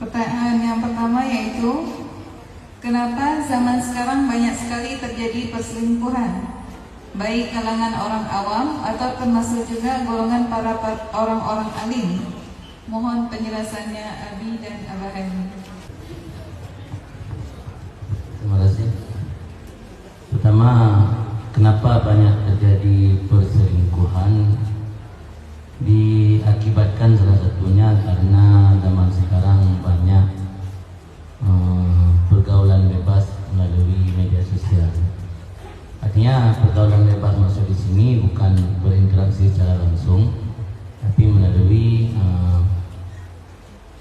Pertanyaan yang pertama yaitu, kenapa zaman sekarang banyak sekali terjadi perselingkuhan, baik kalangan orang awam atau termasuk juga golongan para orang-orang alim? Mohon penjelasannya Abi dan Abah Haji. Terima kasih. Pertama, kenapa banyak terjadi perselingkuhan? Diakibatkan salah satunya karena zaman sekarang banyak pergaulan bebas melalui media sosial. Artinya pergaulan bebas maksud di sini bukan berinteraksi secara langsung, tapi melalui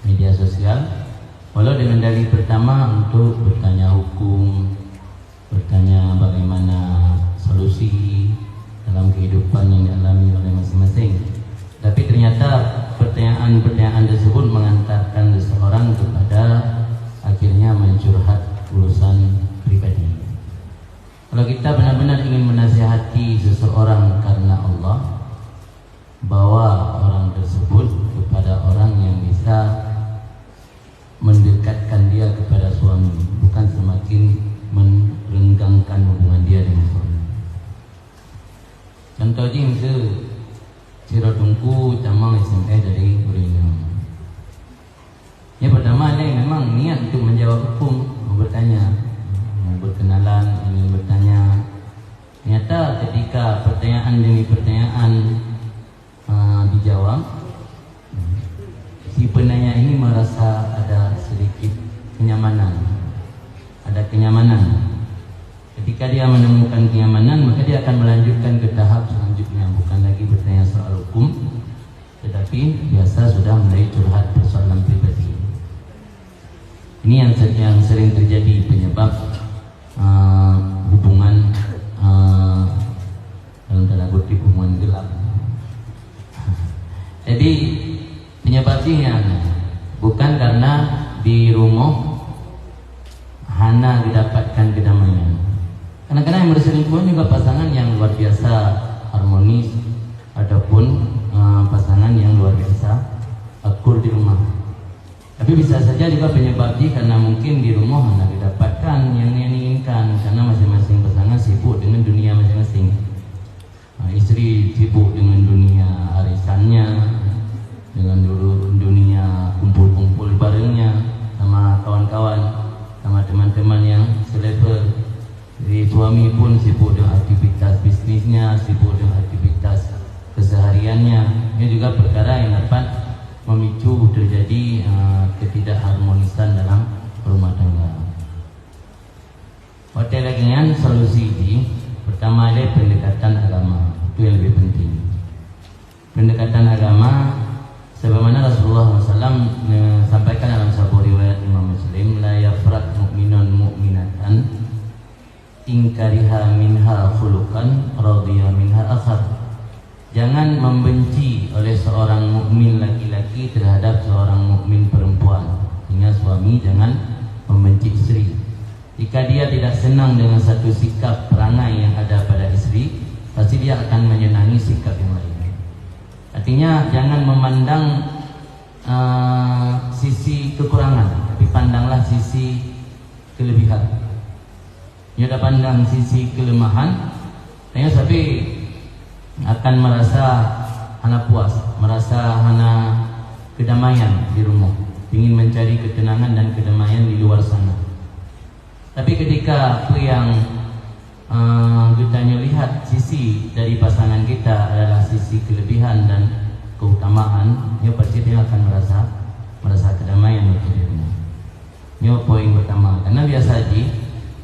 media sosial. Walau dengan dalih pertama untuk bertanya hukum, bertanya bagaimana solusi dalam kehidupan yang dialami oleh masing-masing. Tapi ternyata pertanyaan-pertanyaan tersebut mengantarkan seseorang kepada akhirnya mencurhat urusan pribadi. Kalau kita benar-benar ingin menasihati seseorang karena Allah, bawa orang tersebut kepada orang yang bisa mendekatkan dia kepada suami, bukan semakin merenggangkan hubungan dia dengan suami. Contoh je Cirodungku camang SMA dari Burinyong. Yang pertama dia memang niat untuk menjawab hukum, mau bertanya, mau berkenalan, ingin bertanya. Ternyata ketika pertanyaan demi pertanyaan dijawab, si penanya ini merasa ada sedikit kenyamanan, ada kenyamanan. Ketika dia menemukan kenyamanan, maka dia akan melanjutkan ke tahap selanjutnya, bukan lagi bertanya soal hukum, tetapi biasa sudah mulai curhat persoalan pribadi. Ini yang sering terjadi penyebab hubungan dalam tanda kutip hubungan gelap. Jadi penyebabnya bukan karena di rumah hana didapatkan kedamaian. Kadang-kadang yang berselingkuhan juga pasangan yang luar biasa harmonis, ataupun pasangan yang luar biasa akur di rumah. Tapi bisa saja juga penyebabnya karena mungkin di rumah hana didapatkan yang diinginkan, karena masing-masing pasangan sibuk dengan dunia masing-masing. Istri sibuk dengan dunia arisannya, dengan dunia kumpul-kumpul barengnya sama kawan-kawan, sama teman-teman yang selevel. Jadi suami pun sibuk dengan aktivitas bisnisnya, sibuk dengan aktivitas kesehariannya. Ini juga perkara yang dapat memicu terjadi ketidakharmonisan dalam rumah tangga. Hotel lagi dengan solusi ini, pertama adalah pendekatan agama, itu yang lebih penting. Pendekatan agama, sebagaimana Rasulullah SAW sampaikan dalam sebuah riwayat Imam Muslim, la yafraq mu'minun mu'minatan ingkariha minha khuluqan radhiya minha akhar. Jangan membenci oleh seorang mukmin laki-laki terhadap seorang mukmin perempuan. Sehingga suami jangan membenci istri. Jika dia tidak senang dengan satu sikap perangai yang ada pada istri, pasti dia akan menyenangi sikap yang lain. Artinya jangan memandang sisi kekurangan, tapi pandanglah sisi kelebihan. Dia pandang sisi kelemahan, tapi akan merasa hana puas, merasa hana kedamaian di rumah, ingin mencari ketenangan dan kedamaian di luar sana. Tapi ketika apa yang kita lihat sisi dari pasangan kita adalah sisi kelebihan dan keutamaan, dia pasti dia akan merasa kedamaian di rumah. Ini poin pertama. Karena biasa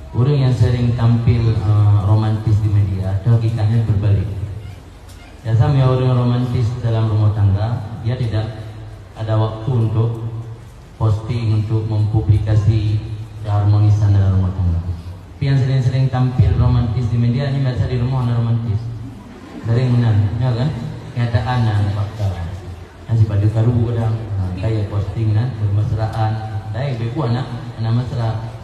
orang yang sering tampil romantis di media, itu hakikatnya berbalik. Biasa orang romantis dalam rumah tangga, dia tidak ada waktu untuk posting, untuk mempublikasi keharmonisan dalam rumah tangga. Tapi yang sering-sering tampil romantis di media, ini biasa di rumah ada romantis. Sering benar, ya kan? Kenyataan fakta. Nasi pada karu kadang, kayak posting bermesraan, dai beku anak mesra.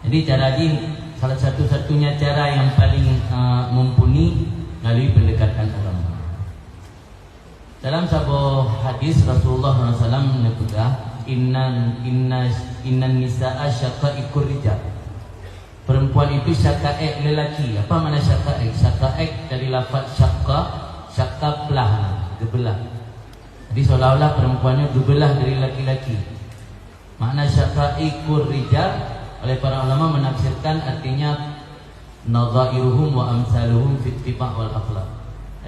Jadi cara ini salah satu-satunya cara yang paling mumpuni melalui pendekatan agama. Dalam sebuah hadis Rasulullah SAW menyebutkan innan nisaa syaqaiqur rijal. Perempuan itu syaqaiq lelaki. Apa makna syaqaiq? Syaqaiq dari lafaz syaqqa belah, gebelah. Jadi seolah-olah perempuannya gebelah dari laki-laki. Makna syaqaiqur rijal oleh para ulama menafsirkan artinya nadhairuhum wa amsaluhum fit tiba' wal akhlaq.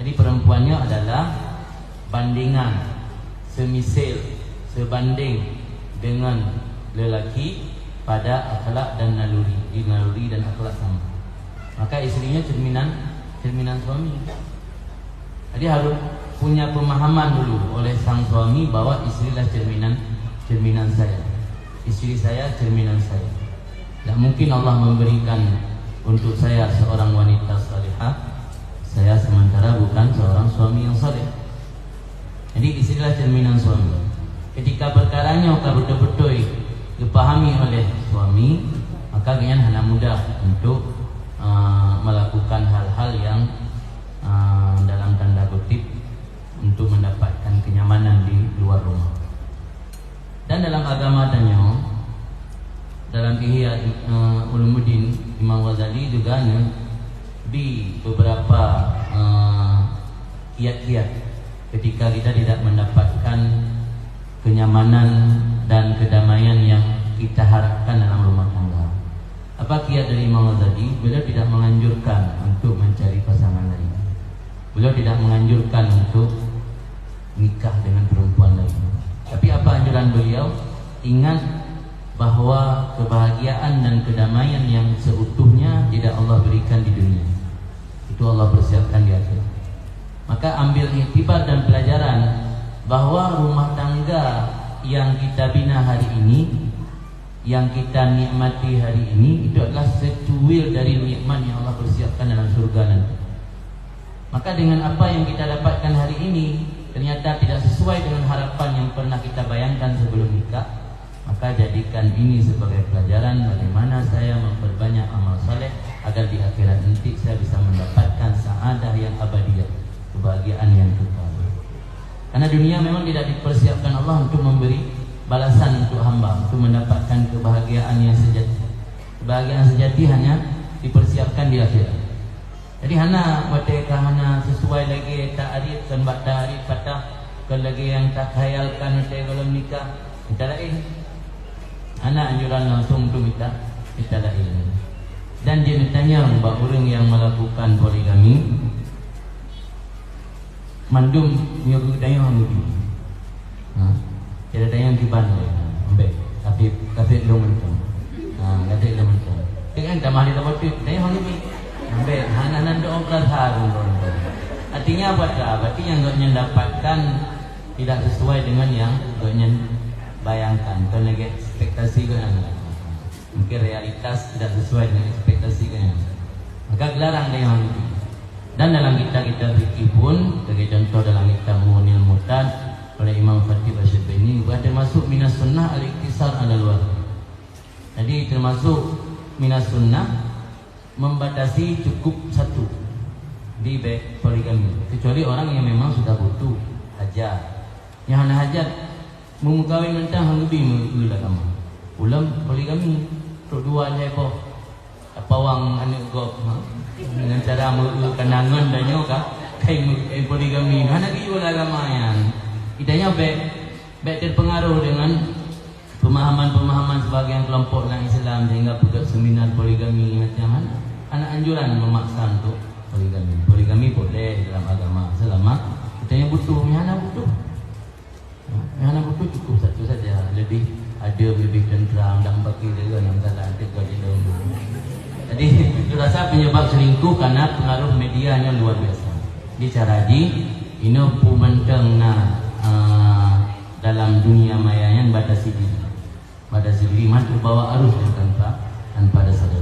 Jadi perempuannya adalah bandingan, semisil, sebanding dengan lelaki pada akhlak dan naluri dan akhlak sama. Maka istrinya cerminan suami. Jadi harus punya pemahaman dulu oleh sang suami bahwa istrilah cerminan saya. Istri saya cerminan saya. Tidak mungkin Allah memberikan untuk saya seorang wanita salihah, saya sementara bukan seorang suami yang saleh. Jadi istrilah cerminan suami. Ketika perkaranya betul-betul dipahami oleh suami, maka kalian hanya mudah untuk melakukan hal-hal yang dalam tanda kutip untuk mendapatkan kenyamanan di luar rumah. Dan dalam agama tanya, dalam Ihya Ulumuddin Imam Ghazali juga di beberapa kiat-kiat ketika kita tidak mendapatkan kenyamanan dan kedamaian yang kita harapkan dalam rumah tangga. Apa kiat dari Imam Ghazali? Beliau tidak menganjurkan untuk mencari pasangan lain. Beliau tidak menganjurkan untuk nikah dengan perempuan lain. Tapi apa anjuran beliau? Ingat bahwa kebahagiaan dan kedamaian yang seutuhnya tidak Allah berikan di dunia. Itu Allah persiapkan di akhirat. Maka ambil iktibar dan pelajaran bahwa rumah tangga yang kita bina hari ini, yang kita nikmati hari ini, itu adalah secuil dari nikmat yang Allah persiapkan dalam surga nanti. Maka dengan apa yang kita dapatkan hari ini ternyata tidak sesuai dengan harapan yang pernah kita bayangkan sebelum nikah, maka jadikan ini sebagai pelajaran bagaimana saya memperbanyak amal saleh agar di akhirat nanti saya bisa mendapatkan sa'adah yang abadiyah, kebahagiaan yang kekal. Karena dunia memang tidak dipersiapkan Allah untuk memberi balasan untuk hamba, untuk mendapatkan kebahagiaan yang sejati. Kebahagiaan sejati hanya dipersiapkan di akhirat. Jadi hana mereka hana sesuai lagi ta'arif dan ta'arif patah ke lagi yang tak khayalkan mereka kalau nikah kita lain. Hana anjuran langsung untuk kita lain. Dan dia bertanya bahawa orang yang melakukan poligami mandum nyogu dayang lagi. Tidak dayang kiban ambek tapi belum mentung. Kata belum mentung. Dengan tamah di tempat itu dayang lagi. Ambek hanan do obras harun. Artinya apa dah? Berarti yang gaknya dapatkan tidak sesuai dengan yang gaknya bayangkan. Kalau ekspektasi gaknya. Mungkin realitas tidak sesuai dengan ekspektasi gaknya. Maka gelarang dayang lagi. Dan dalam kitab-kitab fikih pun, sebagai contoh dalam kitab Muhnil Mutad oleh Imam Fatih Basyibani, termasuk minas sunnah al-iktisar ala luar. Jadi termasuk minas sunnah membatasi cukup satu di poligami, kecuali orang yang memang sudah butuh hajat. Yang hana hajat memukawin mentang lebih mengulah kamu. Ulam poligami, dua lepo apa wang anu gop dengan cara kenangan dan nyoka kayak poligami hana kiyo agamayan idanya be terpengaruh dengan pemahaman sebagian kelompok dalam Islam sehingga buat seminar poligami macam anak anjuran memaksa untuk poligami boleh dalam agama selama kita yang butuh cukup satu saja, lebih tenteram dan bagi dengan yang tak ada gajian. Jadi itu rasa penyebab selingkuh karena pengaruh medianya luar biasa. Di caraji ini pumenteng dalam dunia maya yang batasi diri. Pada sendiri mah terbawa arus dan tanpa dasar.